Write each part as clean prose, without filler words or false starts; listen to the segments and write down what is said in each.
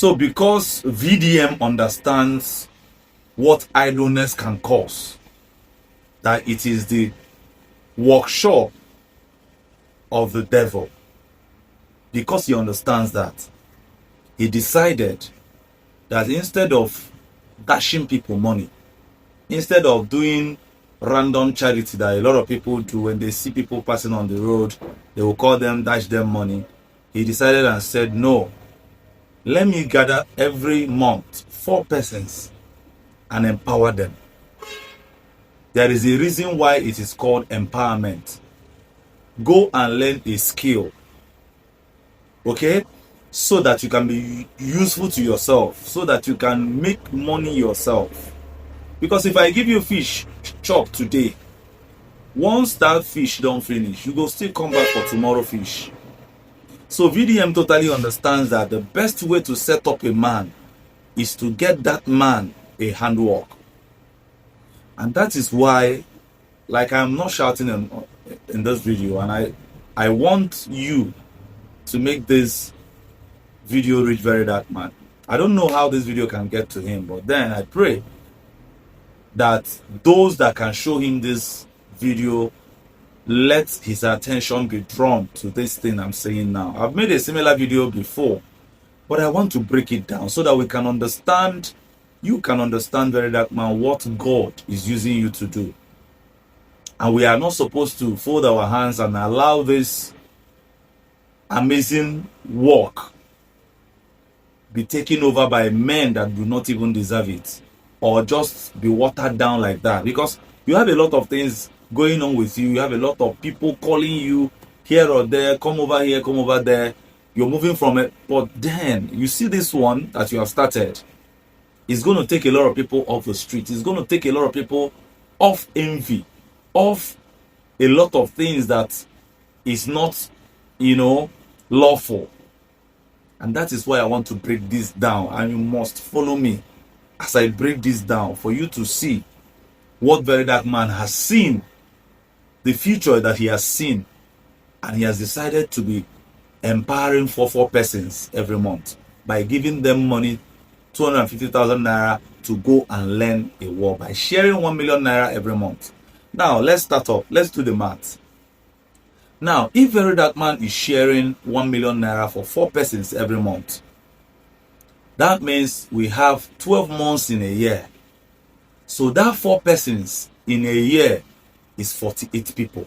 So because VDM understands what idleness can cause, that it is the workshop of the devil, because he understands that, he decided that instead of dashing people money, instead of doing random charity that a lot of people do when they see people passing on the road, they will call them, dash them money, he decided and said, no, let me gather every month 4 persons and empower them. There is a reason why it is called empowerment. Go and learn a skill, okay, so that you can be useful to yourself, so that you can make money yourself. Because if I give you fish chop today, once that fish don't finish, you go still come back for tomorrow fish. So VDM totally understands that the best way to set up a man is to get that man a handwork. And that is why, like, I'm not shouting in this video, and I want you to make this video reach Very Dark Man. I don't know how this video can get to him, but then I pray that those that can show him this video, let his attention be drawn to this thing I'm saying now. I've made a similar video before, but I want to break it down so that we can understand, you can understand, Very Dark Man, what God is using you to do. And we are not supposed to fold our hands and allow this amazing work be taken over by men that do not even deserve it, or just be watered down like that. Because you have a lot of things going on with you. You have a lot of people calling you here or there, come over here, come over there. You're moving from it. But then you see this one that you have started. It's going to take a lot of people off the street. It's going to take a lot of people off envy, off a lot of things that is not, lawful. And that is why I want to break this down. And you must follow me as I break this down for you to see what Very Dark Man has seen, the future that he has seen, and he has decided to be empowering 4 persons every month by giving them money, 250,000 naira, to go and learn a war by sharing 1 million naira every month. Now let's start off. Let's do the math. Now, if Very Dark Man is sharing 1 million naira for 4 persons every month, that means we have 12 months in a year. So that 4 persons in a year is 48 people.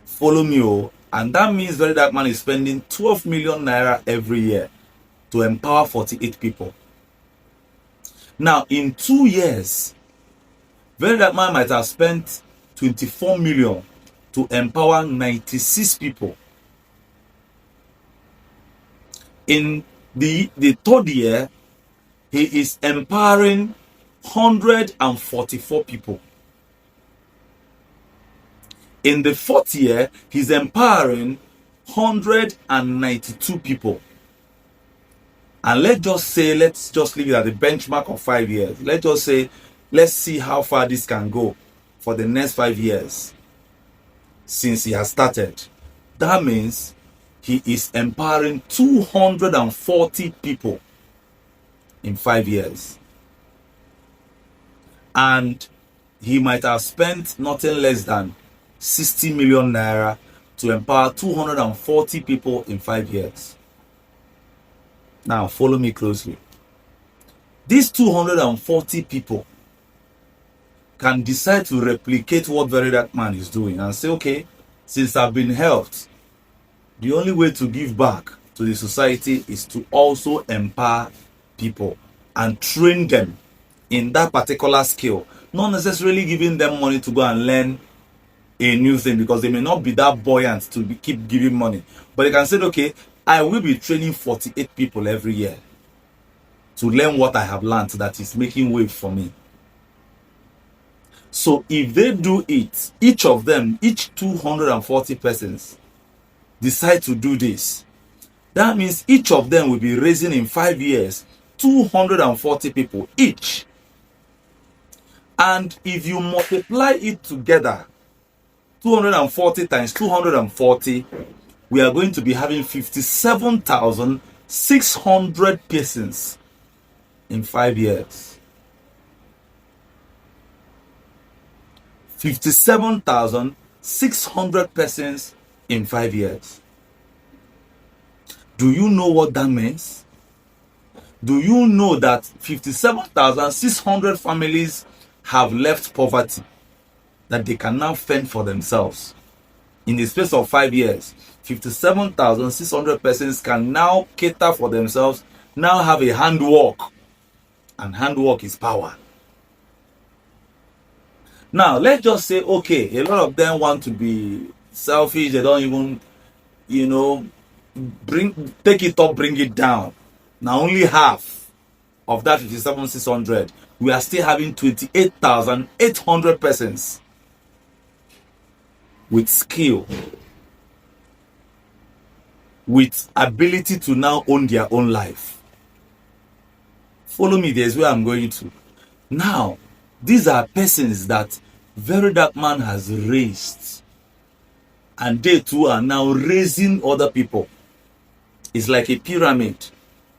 Follow me, oh. And that means Very Dark Man is spending 12 million naira every year to empower 48 people. Now, in 2 years, Very Dark Man might have spent 24 million to empower 96 people. In the 3rd year, he is empowering 144 people. In the 4th year, he's empowering 192 people. And let's just leave it at the benchmark of 5 years. Let's see how far this can go for the next 5 years since he has started. That means he is empowering 240 people in 5 years. And he might have spent nothing less than 60 million naira to empower 240 people in 5 years. Now, follow me closely. These 240 people can decide to replicate what Very Dark Man is doing and say, okay, since I've been helped, the only way to give back to the society is to also empower people and train them in that particular skill. Not necessarily giving them money to go and learn a new thing, because they may not be that buoyant to keep giving money. But they can say, okay, I will be training 48 people every year to learn what I have learned that is making way for me. So if they do it, each of them, each 240 persons decide to do this, that means each of them will be raising in 5 years 240 people each. And if you multiply it together, 240 times 240, we are going to be having 57,700 600 persons in 5 years. 57,600 persons in 5 years. Do you know what that means? Do you know that 57,600 families have left poverty, that they can now fend for themselves? In the space of 5 years, 57,600 persons can now cater for themselves, now have a handwork, and handwork is power. Now, let's just say, okay, a lot of them want to be selfish, they don't even, take it up, bring it down. Now, only half of that 57,600, we are still having 28,800 persons with skill, with ability to now own their own life. Follow me, there's where I'm going to. Now, these are persons that Very Dark Man has raised, and they too are now raising other people. It's like a pyramid.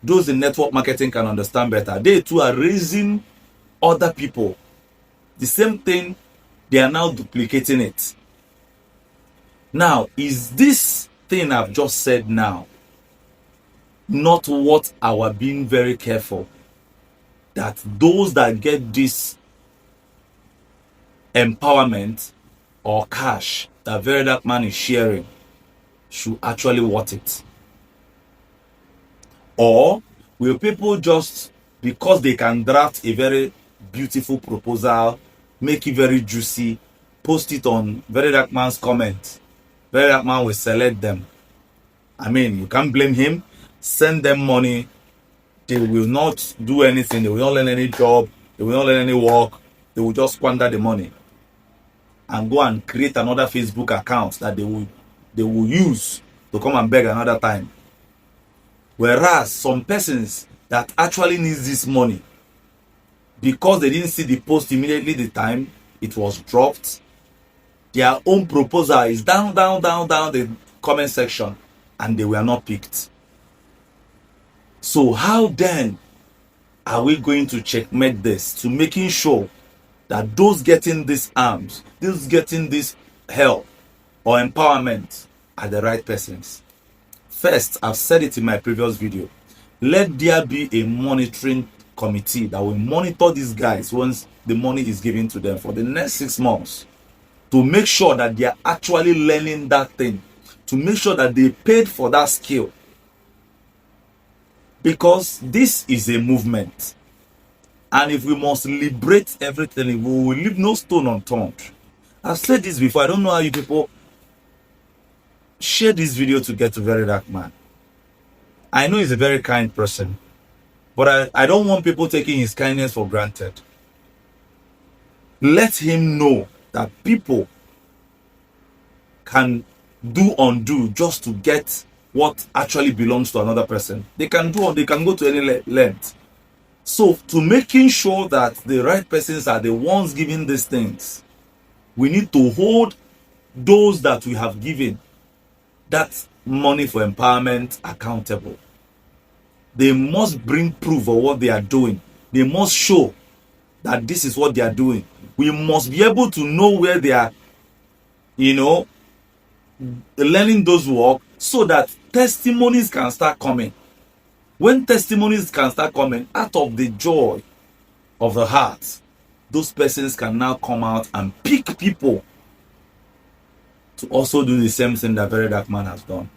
Those in network marketing can understand better. They too are raising other people. The same thing, they are now duplicating it. Now, is this thing I've just said now not what our being very careful that those that get this empowerment or cash that Very Dark Man is sharing should actually want it? Or will people just, because they can draft a very beautiful proposal, make it very juicy, post it on Very Dark Man's comment, Very Dark Man will select them? I mean, you can't blame him. Send them money. They will not do anything. They will not learn any job. They will not learn any work. They will just squander the money and go and create another Facebook account that they will use to come and beg another time. Whereas some persons that actually needs this money, because they didn't see the post immediately the time it was dropped, their own proposal is down the comment section, and they were not picked. So how then are we going to checkmate this to making sure that those getting these arms, those getting this help or empowerment are the right persons? First, I've said it in my previous video, let there be a monitoring committee that will monitor these guys once the money is given to them for the next 6 months, to make sure that they are actually learning that thing, to make sure that they paid for that skill. Because this is a movement, and if we must liberate everything, we will leave no stone unturned. I've said this before. I don't know how you people share this video to get to Very Dark Man. I know he's a very kind person, but I don't want people taking his kindness for granted. Let him know that people can do undo just to get what actually belongs to another person. They can go to any length. So, to making sure that the right persons are the ones giving these things, we need to hold those that we have given that money for empowerment accountable. They must bring proof of what they are doing. They must show that this is what they are doing. We must be able to know where they are, learning those work, so that testimonies can start coming. When testimonies can start coming out of the joy of the heart, those persons can now come out and pick people to also do the same thing that Very Dark Man has done.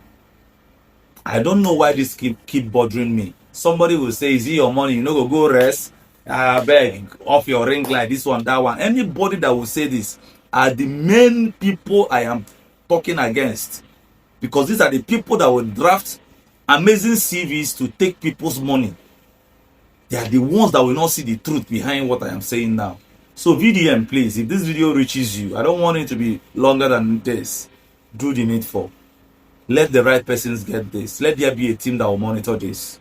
I don't know why this keep bothering me. Somebody will say, is it your money? You know, go rest. Beg off your ring light, this one, that one. Anybody that will say this are the main people I am talking against. Because these are the people that will draft amazing CVs to take people's money. They are the ones that will not see the truth behind what I am saying now. So VDM, please, if this video reaches you, I don't want it to be longer than this. Do the needful. Let the right persons get this. Let there be a team that will monitor this.